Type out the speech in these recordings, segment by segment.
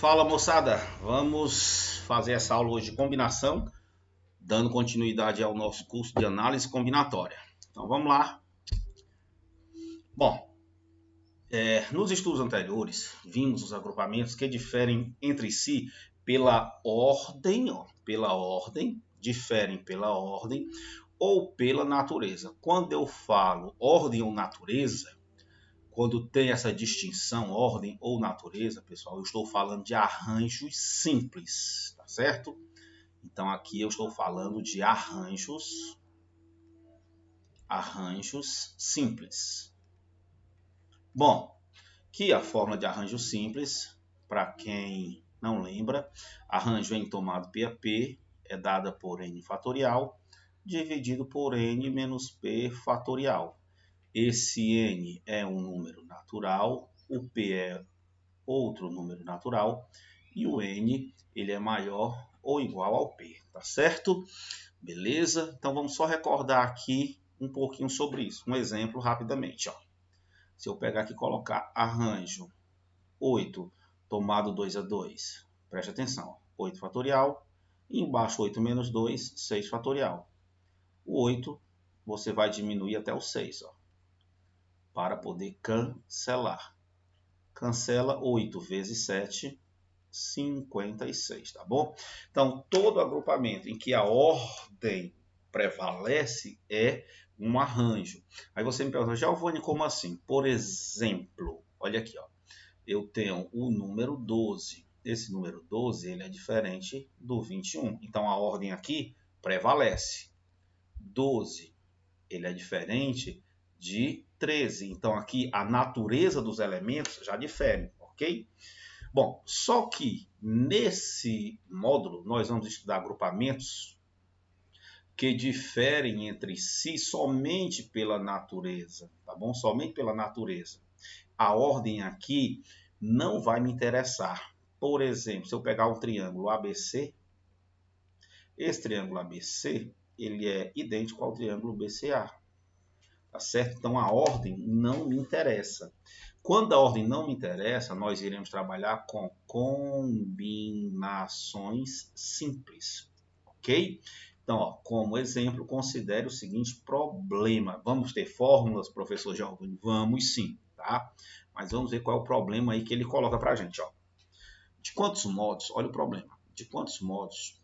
Fala moçada, vamos fazer essa aula hoje de combinação, dando continuidade ao nosso curso de análise combinatória. Então vamos lá. Bom, nos estudos anteriores, vimos os agrupamentos que diferem entre si pela ordem, diferem pela ordem ou pela natureza. Quando eu falo ordem ou natureza, quando tem essa distinção, ordem ou natureza, pessoal, eu estou falando de arranjos simples, tá certo? Então aqui eu estou falando de arranjos simples. Bom, que a fórmula de arranjo simples, para quem não lembra, arranjo em tomado PAP é dada por n fatorial dividido por n menos p fatorial. Esse n é um número natural, o p é outro número natural e o n ele é maior ou igual ao p, tá certo? Beleza? Então vamos só recordar aqui um pouquinho sobre isso. Um exemplo rapidamente, ó. Se eu pegar aqui e colocar arranjo 8 tomado 2 a 2, preste atenção, 8 fatorial, e embaixo 8 menos 2, 6 fatorial. O 8 você vai diminuir até o 6, ó, para poder cancelar. Cancela 8 vezes 7, 56, tá bom? Então, todo agrupamento em que a ordem prevalece é um arranjo. Aí você me pergunta, Giovanni, como assim? Por exemplo, olha aqui, ó. Eu tenho o número 12. Esse número 12 ele é diferente do 21. Então, a ordem aqui prevalece. 12 ele é diferente de 13. Então, aqui a natureza dos elementos já difere, ok? Bom, só que nesse módulo nós vamos estudar agrupamentos que diferem entre si somente pela natureza, tá bom? Somente pela natureza. A ordem aqui não vai me interessar. Por exemplo, se eu pegar um triângulo ABC, esse triângulo ABC, ele é idêntico ao triângulo BCA. Tá certo? Então a ordem não me interessa. Quando a ordem não me interessa, nós iremos trabalhar com combinações simples, ok? Então, ó, como exemplo, considere o seguinte problema. Vamos ter fórmulas, professor Giovanni? Vamos sim, tá? Mas vamos ver qual é o problema aí que ele coloca para a gente, ó. De quantos modos, olha o problema, de quantos modos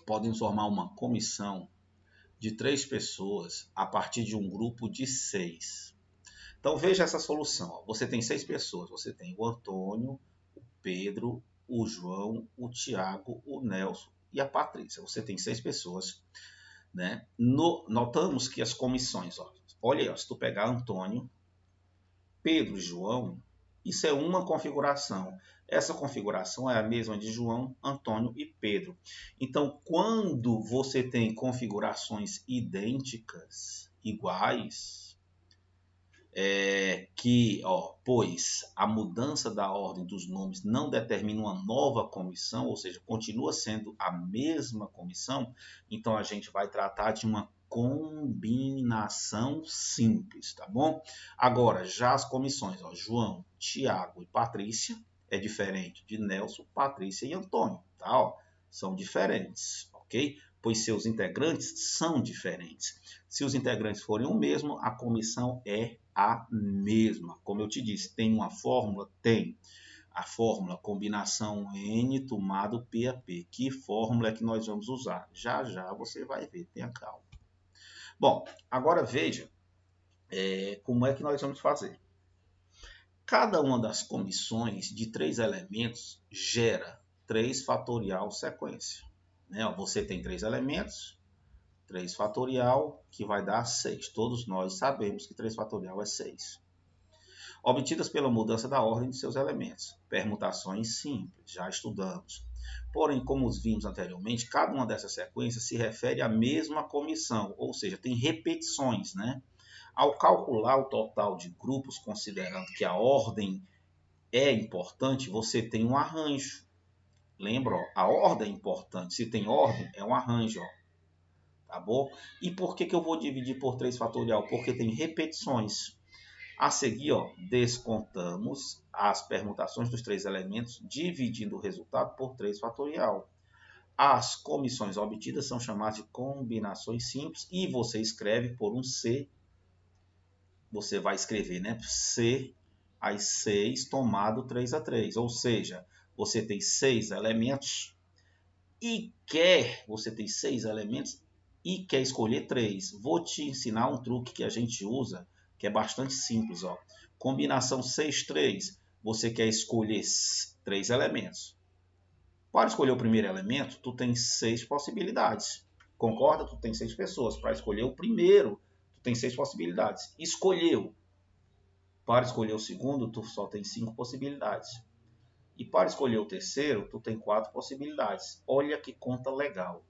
podemos formar uma comissão de 3 pessoas a partir de um grupo de 6. Então veja essa solução. Você tem 6 pessoas. Você tem o Antônio, o Pedro, o João, o Tiago, o Nelson e a Patrícia. Você tem 6 pessoas. Né? Notamos que as comissões, ó, olha aí, ó, se tu pegar Antônio, Pedro e João, isso é uma configuração. Essa configuração é a mesma de João, Antônio e Pedro. Então, quando você tem configurações idênticas, iguais, pois a mudança da ordem dos nomes não determina uma nova comissão, ou seja, continua sendo a mesma comissão, então a gente vai tratar de uma combinação simples, tá bom? Agora, já as comissões, ó, João, Tiago e Patrícia, é diferente de Nelson, Patrícia e Antônio, tá? Ó, são diferentes, ok? Pois seus integrantes são diferentes. Se os integrantes forem o mesmo, a comissão é a mesma. Como eu te disse, tem uma fórmula? Tem. A fórmula combinação N tomado PAP. Que fórmula é que nós vamos usar? Já já você vai ver, tenha calma. Bom, agora veja como é que nós vamos fazer. Cada uma das comissões de 3 elementos gera 3 fatorial sequência. Né? Você tem 3 elementos, 3 fatorial, que vai dar 6. Todos nós sabemos que 3 fatorial é 6. Obtidas pela mudança da ordem de seus elementos. Permutações simples, já estudamos. Porém, como vimos anteriormente, cada uma dessas sequências se refere à mesma comissão, ou seja, tem repetições, né? Ao calcular o total de grupos, considerando que a ordem é importante, você tem um arranjo. Lembra? Ó, a ordem é importante. Se tem ordem, é um arranjo. Ó. Tá bom? E por que eu vou dividir por 3 fatorial? Porque tem repetições. A seguir, ó, descontamos as permutações dos 3 elementos, dividindo o resultado por 3 fatorial. As comissões obtidas são chamadas de combinações simples e você escreve por um C. Você vai escrever, né? C às 6 tomado 3 a 3. Ou seja, você tem 6 elementos você tem 6 elementos e quer escolher 3. Vou te ensinar um truque que a gente usa, que é bastante simples, ó. Combinação 6, 3. Você quer escolher 3 elementos. Para escolher o primeiro elemento, tu tem 6 possibilidades. Concorda? Tu tem 6 pessoas. Para escolher o primeiro, tu tem 6 possibilidades. Escolheu. Para escolher o segundo, tu só tem 5 possibilidades. E para escolher o terceiro, tu tem 4 possibilidades. Olha que conta legal.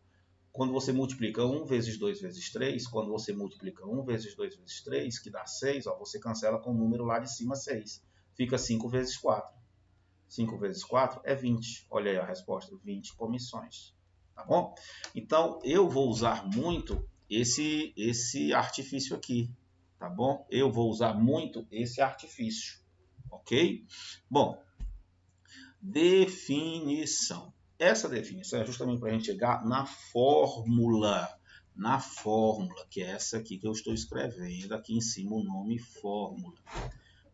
Quando você multiplica 1 vezes 2 vezes 3, quando você multiplica 1 vezes 2 vezes 3, que dá 6, ó, você cancela com o número lá de cima 6. Fica 5 vezes 4. 5 vezes 4 é 20. Olha aí a resposta, 20 comissões. Tá bom? Então, eu vou usar muito esse artifício aqui. Tá bom? Eu vou usar muito esse artifício. Ok? Bom, definição. Essa definição é justamente para a gente chegar na fórmula. Na fórmula, que é essa aqui que eu estou escrevendo aqui em cima, o nome fórmula.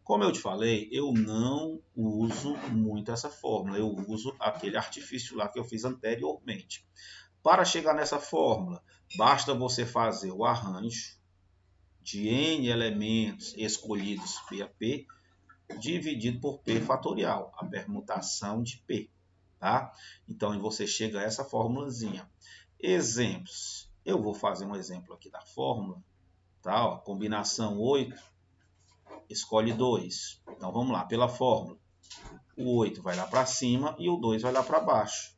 Como eu te falei, eu não uso muito essa fórmula. Eu uso aquele artifício lá que eu fiz anteriormente. Para chegar nessa fórmula, basta você fazer o arranjo de N elementos escolhidos P a P dividido por P fatorial, a permutação de P, tá? Então, você chega a essa formulazinha. Exemplos. Eu vou fazer um exemplo aqui da fórmula, tá? Ó, combinação 8, escolhe 2. Então, vamos lá, pela fórmula. O 8 vai lá para cima e o 2 vai lá para baixo.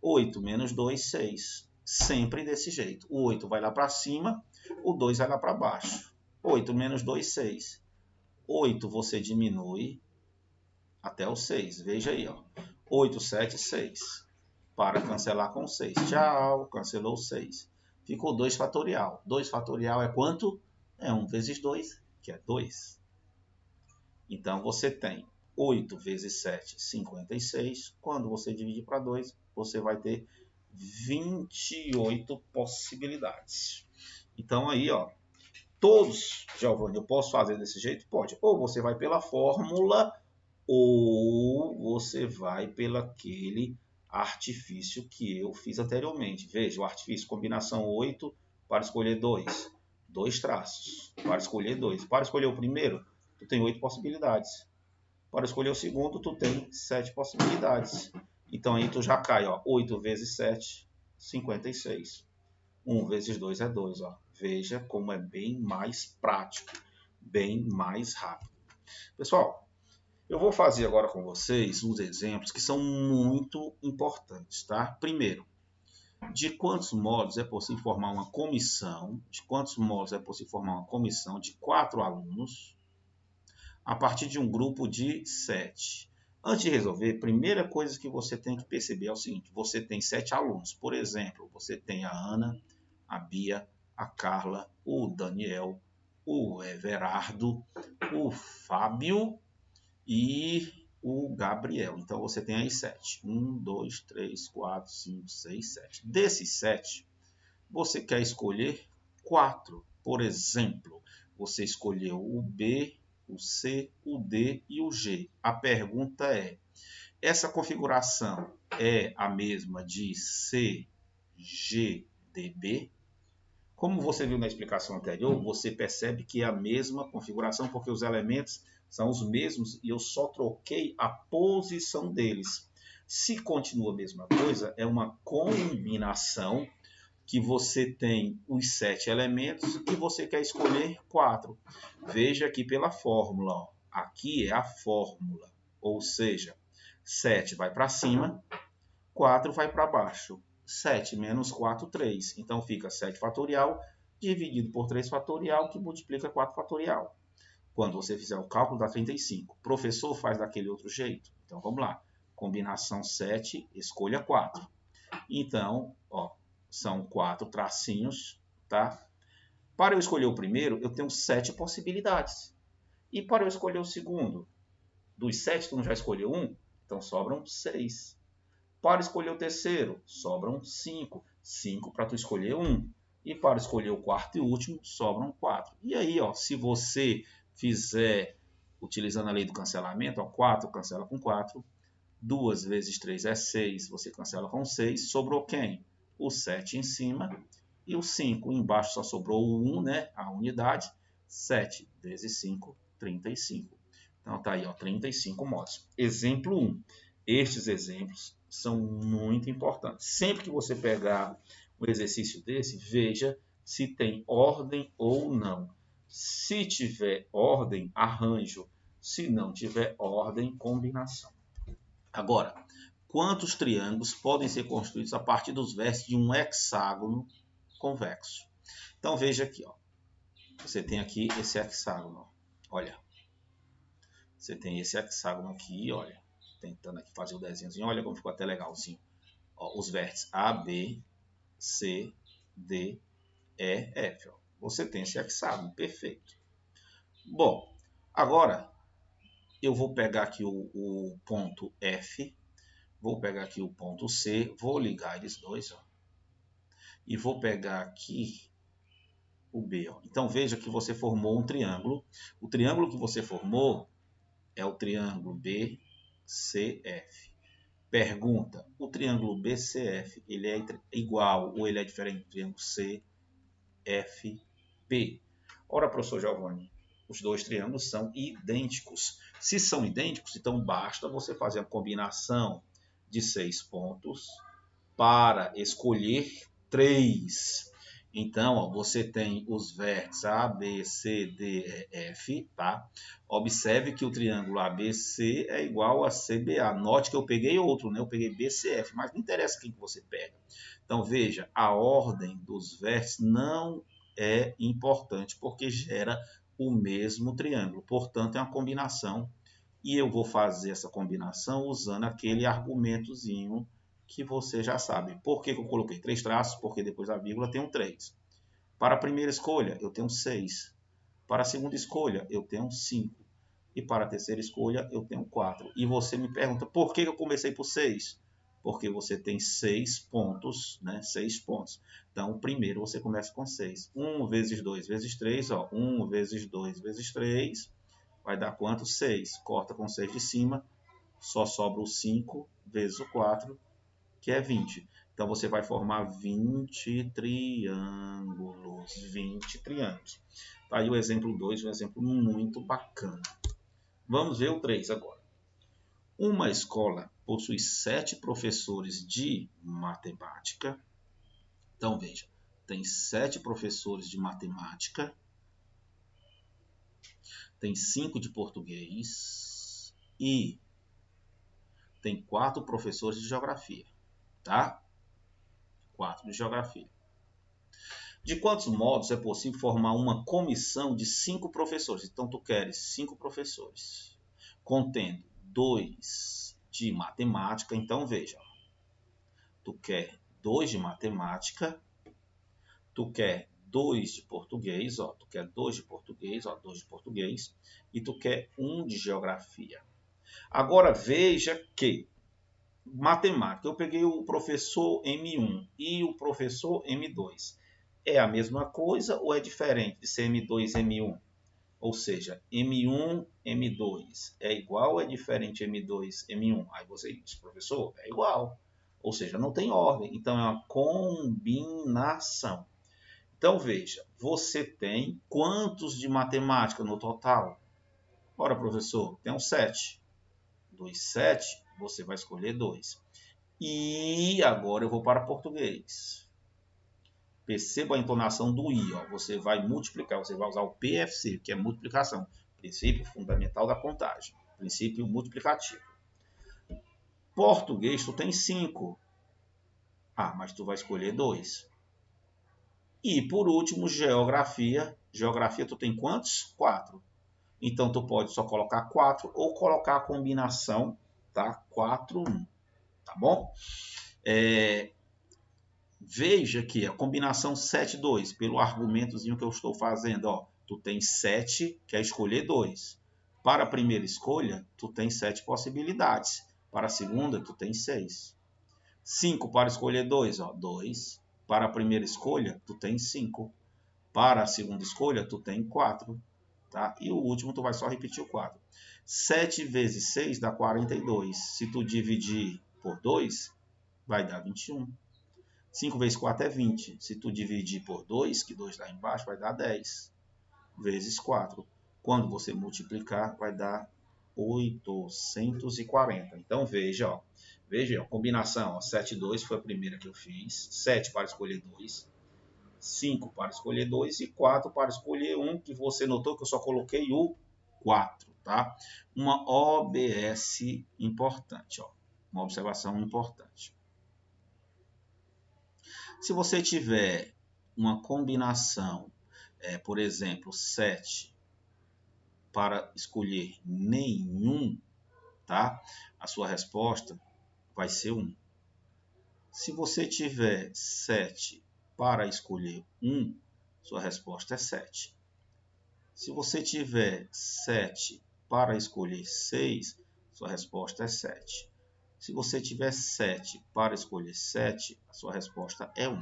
8 menos 2, 6. Sempre desse jeito. O 8 vai lá para cima, o 2 vai lá para baixo. 8 menos 2, 6. 8 você diminui até o 6. Veja aí, ó. 8, 7, 6. Para cancelar com 6. Tchau, cancelou 6. Ficou 2 fatorial. 2 fatorial é quanto? É 1 vezes 2, que é 2. Então, você tem 8 vezes 7, 56. Quando você dividir para 2, você vai ter 28 possibilidades. Então, aí, ó. Todos, Giovanni, eu posso fazer desse jeito? Pode. Ou você vai pela fórmula, ou você vai pelo aquele artifício que eu fiz anteriormente. Veja, o artifício combinação 8 para escolher 2. 2 traços. Para escolher 2. Para escolher o primeiro, tu tem 8 possibilidades. Para escolher o segundo, tu tem 7 possibilidades. Então aí tu já cai, ó, 8 vezes 7, 56. 1 vezes 2 é 2, ó. Veja como é bem mais prático, bem mais rápido. Pessoal, eu vou fazer agora com vocês uns exemplos que são muito importantes, tá? Primeiro, de quantos modos é possível formar uma comissão? De quantos modos é possível formar uma comissão de 4 alunos a partir de um grupo de 7? Antes de resolver, a primeira coisa que você tem que perceber é o seguinte: você tem 7 alunos. Por exemplo, você tem a Ana, a Bia, a Carla, o Daniel, o Everardo, o Fábio e o Gabriel. Então, você tem aí 7. 1, 2, 3, 4, 5, 6, 7. Desses 7, você quer escolher 4. Por exemplo, você escolheu o B, o C, o D e o G. A pergunta é: essa configuração é a mesma de C, G, D, B? Como você viu na explicação anterior, você percebe que é a mesma configuração, porque os elementos são os mesmos e eu só troquei a posição deles. Se continua a mesma coisa, é uma combinação que você tem os 7 elementos e você quer escolher 4. Veja aqui pela fórmula. Ó. Aqui é a fórmula, ou seja, 7 vai para cima, 4 vai para baixo. 7 menos 4, 3. Então, fica 7 fatorial dividido por 3 fatorial, que multiplica 4 fatorial. Quando você fizer o cálculo, dá 35. O professor faz daquele outro jeito. Então, vamos lá. Combinação 7, escolha 4. Então, ó, são 4 tracinhos, tá? Para eu escolher o primeiro, eu tenho 7 possibilidades. E para eu escolher o segundo, dos 7 tu não já escolheu um? Então sobram 6. Para escolher o terceiro, sobram 5. 5 para tu escolher um. E para escolher o quarto e último, sobram 4. E aí, ó, se você fizer utilizando a lei do cancelamento, ó, 4 cancela com 4, 2 vezes 3 é 6, você cancela com 6, sobrou quem? O 7 em cima e o 5. Embaixo só sobrou o 1, né? A unidade. 7 vezes 5, 35. Então tá aí, ó, 35 modos. Exemplo 1. Estes exemplos são muito importantes. Sempre que você pegar um exercício desse, veja se tem ordem ou não. Se tiver ordem, arranjo. Se não tiver ordem, combinação. Agora, quantos triângulos podem ser construídos a partir dos vértices de um hexágono convexo? Então veja aqui, ó. Você tem aqui esse hexágono. Olha. Você tem esse hexágono aqui, olha. Tentando aqui fazer o desenhozinho. Olha como ficou até legalzinho. Ó, os vértices A, B, C, D, E, F. Ó. Você tem esse hexágono, perfeito. Bom, agora eu vou pegar aqui o ponto F, vou pegar aqui o ponto C, vou ligar eles dois, ó, e vou pegar aqui o B. Ó. Então veja que você formou um triângulo. O triângulo que você formou é o triângulo BCF. Pergunta, o triângulo BCF ele é igual ou ele é diferente do triângulo CFP? Ora, professor Giovanni, os dois triângulos são idênticos. Se são idênticos, então basta você fazer a combinação de 6 pontos para escolher 3. Então, ó, você tem os vértices A, B, C, D, E, F, tá? Observe que o triângulo ABC é igual a CBA. Note que eu peguei outro, né? Eu peguei BCF, mas não interessa quem que você pega. Então, veja, a ordem dos vértices não é importante, porque gera o mesmo triângulo. Portanto, é uma combinação. E eu vou fazer essa combinação usando aquele argumentozinho que você já sabe. Por que eu coloquei 3 traços? Porque depois da vírgula tem um 3. Para a primeira escolha, eu tenho 6. Para a segunda escolha, eu tenho 5. E para a terceira escolha, eu tenho 4. E você me pergunta, por que eu comecei por 6? Porque você tem 6 pontos, né? 6 pontos. Então, primeiro você começa com 6. 1 vezes 2 vezes 3, ó. 1 vezes 2 vezes 3, vai dar quanto? 6. Corta com 6 de cima, só sobra o 5 vezes o 4, que é 20. Então, você vai formar 20 triângulos. 20 triângulos. Tá aí o exemplo 2, um exemplo muito bacana. Vamos ver o 3 agora. Uma escola possui 7 professores de matemática. Então, veja, tem 7 professores de matemática, tem 5 de português e tem 4 professores de geografia, tá? 4 de geografia. De quantos modos é possível formar uma comissão de 5 professores? Então, tu queres 5 professores, contendo 2 de matemática. Então, veja, tu quer 2 de matemática, tu quer 2 de português, ó, tu quer 2 de português, ó, 2 de português, e tu quer 1 de geografia. Agora, veja que matemática, eu peguei o professor M1 e o professor M2. É a mesma coisa ou é diferente de ser M2 e M1? Ou seja, M1, M2 é igual ou é diferente de M2, M1? Aí você diz, professor, é igual. Ou seja, não tem ordem. Então, é uma combinação. Então, veja, você tem quantos de matemática no total? Ora, professor, tem 7. Dos 7, você vai escolher 2. E agora eu vou para português. Perceba a entonação do I. Ó. Você vai multiplicar, você vai usar o PFC, que é multiplicação. Princípio fundamental da contagem. Princípio multiplicativo. Português, tu tem 5. Ah, mas tu vai escolher 2. E por último, geografia. Geografia, tu tem quantos? 4. Então, tu pode só colocar 4 ou colocar a combinação, tá? 4, 1. Tá bom? Veja que a combinação 7, 2, pelo argumentozinho que eu estou fazendo, ó, tu tem 7, quer escolher 2. Para a primeira escolha, tu tem 7 possibilidades. Para a segunda, tu tem 6. 5 para escolher 2, 2. Para a primeira escolha, tu tem 5. Para a segunda escolha, tu tem 4. Tá? E o último, tu vai só repetir o 4. 7 vezes 6 dá 42. Se tu dividir por 2, vai dar 21. 5 vezes 4 é 20. Se tu dividir por 2, que 2 lá embaixo, vai dar 10. Vezes 4. Quando você multiplicar, vai dar 840. Então, veja, ó. Veja, ó, combinação. Ó, 7 e 2 foi a primeira que eu fiz. 7 para escolher 2. 5 para escolher 2 e 4 para escolher 1, que você notou que eu só coloquei o 4, tá? Uma OBS importante, ó. Uma observação importante. Se você tiver uma combinação, por exemplo, 7 para escolher nenhum, tá? A sua resposta vai ser 1. Se você tiver 7 para escolher 1, sua resposta é 7. Se você tiver 7 para escolher 6, sua resposta é 7. Se você tiver 7 para escolher 7, a sua resposta é 1.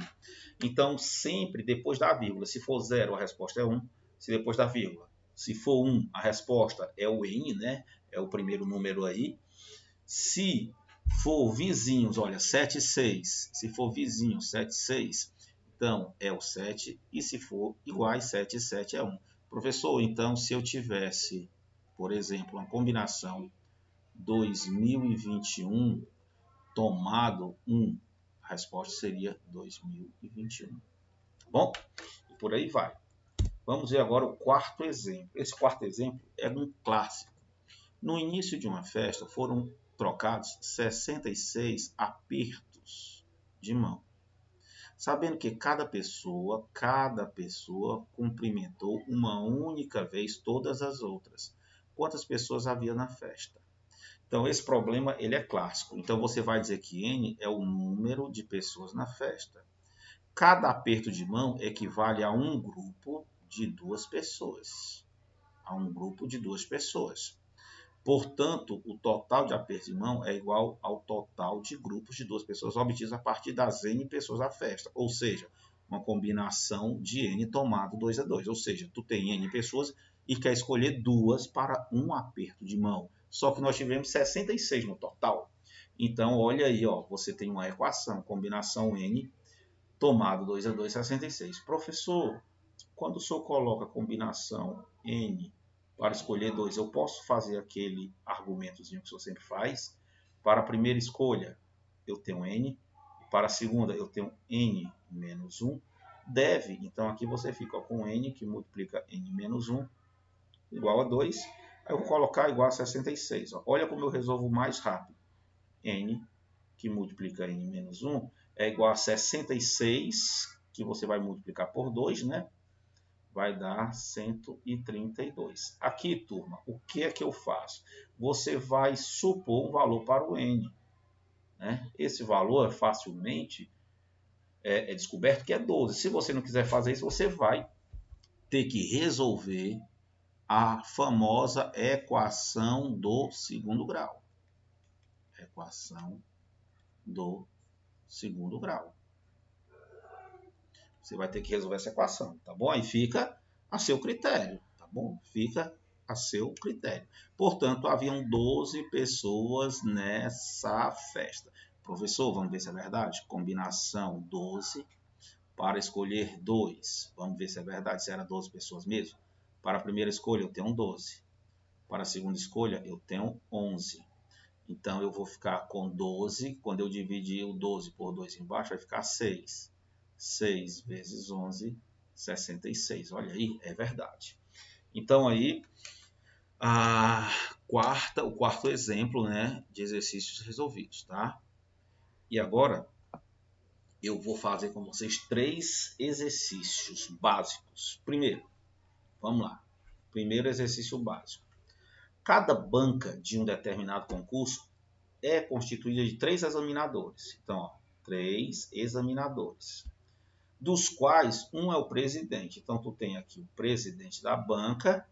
Então, sempre depois da vírgula, se for 0, a resposta é 1. Se depois da vírgula, se for 1, a resposta é o N, né? É o primeiro número aí. Se for vizinhos, olha, 7 e 6. Se for vizinho, 7 e 6, então é o 7. E se for iguais, 7 e 7 é 1. Professor, então, se eu tivesse, por exemplo, uma combinação 2021 tomado 1, a resposta seria 2021. Tá bom? E por aí vai. Vamos ver agora o quarto exemplo. Esse quarto exemplo é um clássico. No início de uma festa foram trocados 66 apertos de mão. Sabendo que cada pessoa cumprimentou uma única vez todas as outras. Quantas pessoas havia na festa? Então, esse problema ele é clássico. Então, você vai dizer que N é o número de pessoas na festa. Cada aperto de mão equivale a um grupo de 2 pessoas. A um grupo de 2 pessoas. Portanto, o total de apertos de mão é igual ao total de grupos de 2 pessoas obtidos a partir das N pessoas da festa. Ou seja, uma combinação de N tomado 2 a 2. Ou seja, tu tem N pessoas e quer escolher 2 para um aperto de mão. Só que nós tivemos 66 no total. Então, olha aí, ó, você tem uma equação, combinação N tomado 2 a 2, 66. Professor, quando o senhor coloca a combinação N para escolher 2, eu posso fazer aquele argumentozinho que o senhor sempre faz? Para a primeira escolha, eu tenho N. Para a segunda, eu tenho N menos 1. Deve, então aqui você fica com N, que multiplica N menos 1, igual a 2. Aí eu vou colocar igual a 66. Ó. Olha como eu resolvo mais rápido. N, que multiplica N menos 1, é igual a 66, que você vai multiplicar por 2, né? Vai dar 132. Aqui, turma, o que é que eu faço? Você vai supor um valor para o N. Né? Esse valor facilmente é descoberto que é 12. Se você não quiser fazer isso, você vai ter que resolver a famosa equação do segundo grau. Equação do segundo grau. Você vai ter que resolver essa equação, tá bom? Aí fica a seu critério, tá bom? Fica a seu critério. Portanto, haviam 12 pessoas nessa festa. Professor, vamos ver se é verdade? Combinação 12 para escolher 2. Vamos ver se é verdade, se era 12 pessoas mesmo. Para a primeira escolha, eu tenho 12. Para a segunda escolha, eu tenho 11. Então, eu vou ficar com 12. Quando eu dividir o 12 por 2 embaixo, vai ficar 6. 6 vezes 11, 66. Olha aí, é verdade. Então, aí, o quarto exemplo, né, de exercícios resolvidos, tá? E agora, eu vou fazer com vocês 3 exercícios básicos. Primeiro, vamos lá. Primeiro exercício básico. Cada banca de um determinado concurso é constituída de 3 examinadores. Então, ó, 3 examinadores, dos quais um é o presidente. Então, tu tem aqui o presidente da banca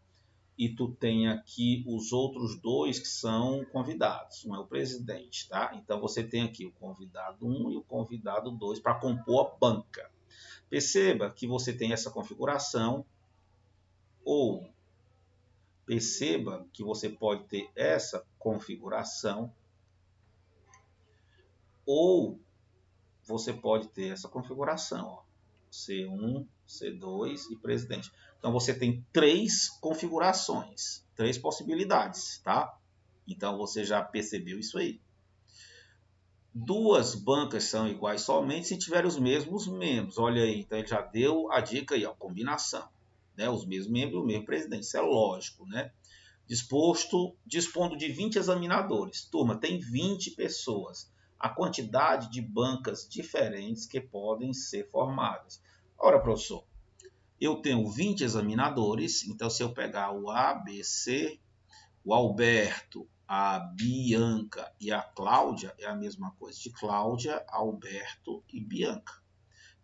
e tu tem aqui os outros dois que são convidados, um é o presidente, tá? Então você tem aqui o convidado 1 e o convidado 2 para compor a banca. Perceba que você tem essa configuração, ou perceba que você pode ter essa configuração, ou você pode ter essa configuração, ó, C1, C2 e presidente. Então você tem 3 configurações, 3 possibilidades, tá? Então você já percebeu isso aí. 2 bancas são iguais somente se tiverem os mesmos membros. Olha aí, então ele já deu a dica aí, ó, combinação, né? Os mesmos membros e o mesmo presidente. Isso é lógico, né? Dispondo de 20 examinadores. Turma, tem 20 pessoas. A quantidade de bancas diferentes que podem ser formadas. Ora, professor, eu tenho 20 examinadores, então se eu pegar o A, B, C, o Alberto, a Bianca e a Cláudia, é a mesma coisa de Cláudia, Alberto e Bianca.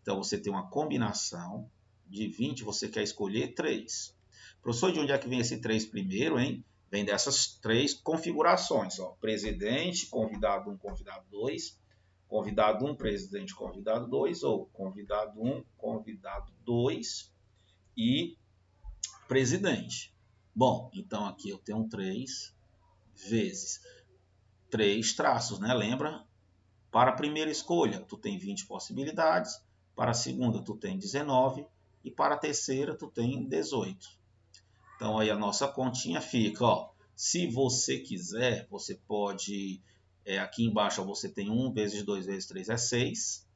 Então você tem uma combinação de 20, você quer escolher 3. Professor, de onde é que vem esse 3 primeiro, hein? Vem dessas 3 configurações, ó. Presidente, convidado 1, convidado 2, convidado 1, presidente, convidado 2, ou convidado 1, convidado 2 e presidente. Bom, então aqui eu tenho 3 vezes 3 traços, né? Lembra? Para a primeira escolha, tu tem 20 possibilidades, para a segunda tu tem 19 e para a terceira tu tem 18. Então aí a nossa continha fica, ó, se você quiser, você pode, aqui embaixo você tem 1 vezes 2 vezes 3 é 6,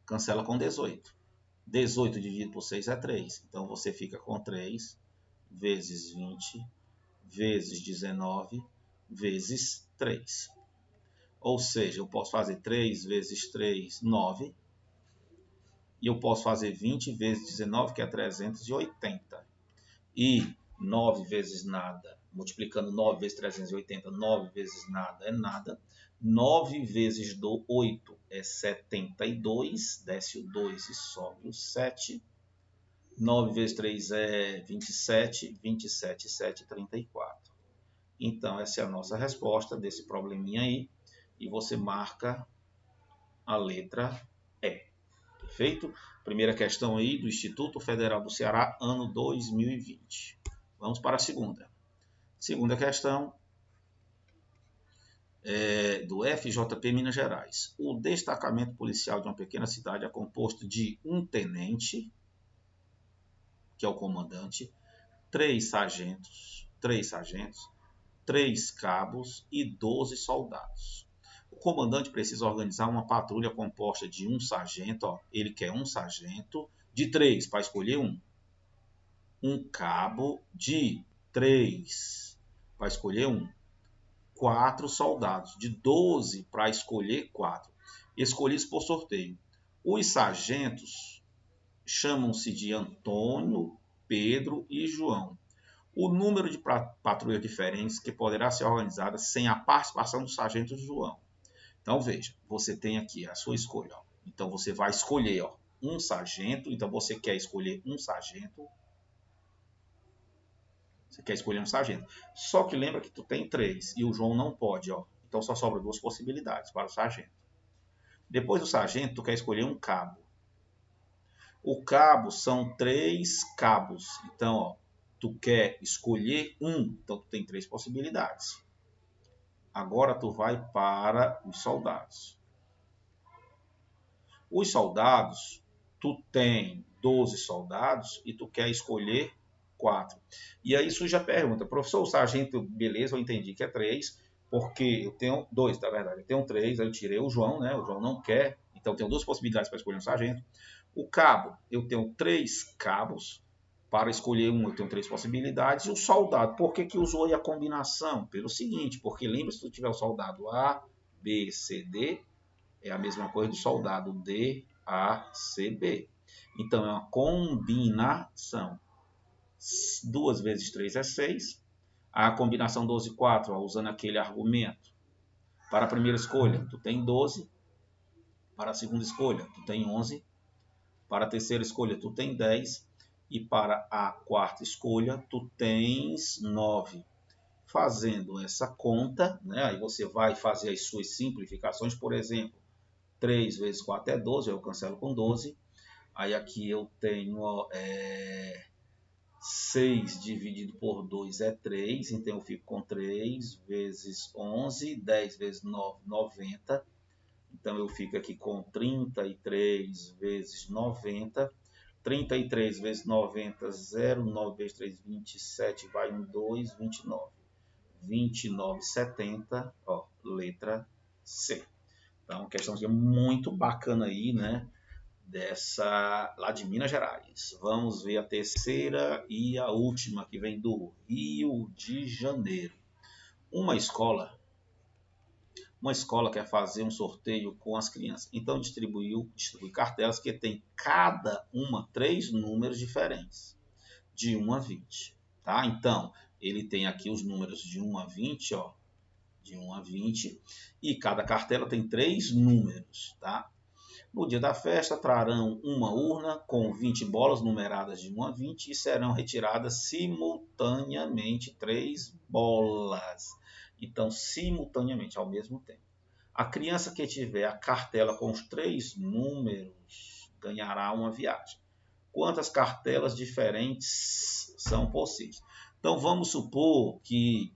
cancela com 18. 18 dividido por 6 é 3, então você fica com 3 vezes 20 vezes 19 vezes 3. Ou seja, eu posso fazer 3 vezes 3, 9. E eu posso fazer 20 vezes 19, que é 380. E 9 vezes nada, multiplicando 9 vezes 380, 9 vezes nada é nada. 9 vezes 8 é 72, desce o 2 e sobe o 7. 9 vezes 3 é 27, 27 e 7, 34. Então, essa é a nossa resposta desse probleminha aí. E você marca a letra E. Perfeito? Primeira questão aí do Instituto Federal do Ceará, ano 2020. Vamos para a segunda. Segunda questão é do FJP Minas Gerais. O destacamento policial de uma pequena cidade é composto de um tenente, que é o comandante, 3 sargentos, 3 cabos e 12 soldados. O comandante precisa organizar uma patrulha composta de um sargento, ó, ele quer um sargento, de 3 para escolher um cabo de 3 para escolher 4 soldados, de 12 para escolher 4, escolhidos por sorteio. Os sargentos chamam-se de Antônio, Pedro e João. O número de patrulhas diferentes que poderá ser organizada sem a participação do sargento João. Então veja, você tem aqui a sua escolha. Ó. Então você vai escolher, ó, um sargento. Então você quer escolher um sargento. Você quer escolher um sargento. Só que lembra que tu tem 3 e o João não pode, ó. Então só sobra 2 possibilidades para o sargento. Depois do sargento, tu quer escolher um cabo. O cabo são 3 cabos. Então, ó, tu quer escolher então tu tem 3 possibilidades. Agora tu vai para os soldados. Os soldados, tu tem 12 soldados e tu quer escolher 4. E aí surge a pergunta, professor, o sargento, beleza, eu entendi que é 3, porque eu tenho 2, na verdade, eu tenho 3, aí eu tirei o João, né? O João não quer, então eu tenho 2 possibilidades para escolher um sargento. O cabo, eu tenho 3 cabos, para escolher eu tenho 3 possibilidades. E o soldado, por que usou aí a combinação? Pelo seguinte, porque lembra, se tu tiver o soldado A, B, C, D, é a mesma coisa do soldado D, A, C, B. Então, é uma combinação. 2 vezes 3 é 6. A combinação 12 e 4, ó, usando aquele argumento. Para a primeira escolha, tu tem 12. Para a segunda escolha, tu tem 11. Para a terceira escolha, tu tem 10. e para a quarta escolha tu tens 9. Fazendo essa conta, né, aí você vai fazer as suas simplificações, por exemplo, 3 vezes 4 é 12, eu cancelo com 12. Aí aqui eu tenho 6 dividido por 2 é 3, então eu fico com 3 vezes 11, 10 vezes 9, 90. Então eu fico aqui com 33 vezes 90. 33 vezes 90, 0, 9 vezes 3, 27, vai um 2, 29. 29,70, ó, letra C. Então, questãozinha muito bacana aí, né? Dessa lá de Minas Gerais. Vamos ver a terceira e a última, que vem do Rio de Janeiro. Uma escola quer fazer um sorteio com as crianças. Então distribui cartelas que tem cada uma 3 números diferentes, de 1 a 20. Tá? Então, ele tem aqui os números de 1 a 20, ó, de 1 a 20, e cada cartela tem 3 números. Tá? No dia da festa, trarão uma urna com 20 bolas numeradas de 1 a 20 e serão retiradas simultaneamente 3 bolas. Então, simultaneamente, ao mesmo tempo. A criança que tiver a cartela com os 3 números ganhará uma viagem. Quantas cartelas diferentes são possíveis? Então, vamos supor que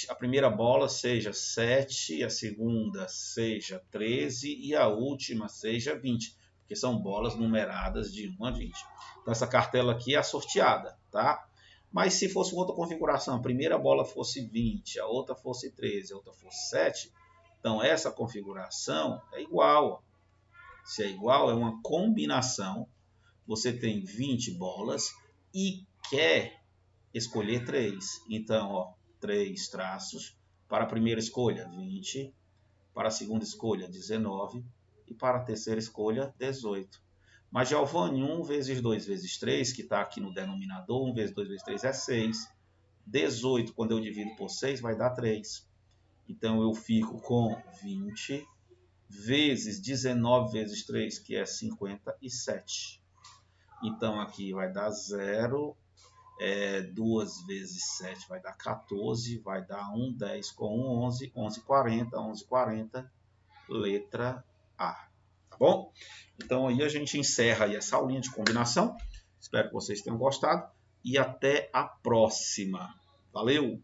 a primeira bola seja 7, a segunda seja 13 e a última seja 20, porque são bolas numeradas de 1 a 20. Então, essa cartela aqui é a sorteada, tá? Mas se fosse outra configuração, a primeira bola fosse 20, a outra fosse 13, a outra fosse 7, então essa configuração é igual. Se é igual, é uma combinação. Você tem 20 bolas e quer escolher 3. Então, ó, 3 traços. Para a primeira escolha, 20. Para a segunda escolha, 19. E para a terceira escolha, 18. Mas Giovanni, 1 vezes 2 vezes 3, que está aqui no denominador, 1 vezes 2 vezes 3 é 6. 18, quando eu divido por 6, vai dar 3. Então, eu fico com 20 vezes 19 vezes 3, que é 57. Então, aqui vai dar 0. 2 vezes 7 vai dar 14, vai dar 1, 10 com 1, 11, 11, 40, 11, 40, letra A. Tá bom? Então, aí a gente encerra aí essa aulinha de combinação. Espero que vocês tenham gostado e até a próxima. Valeu!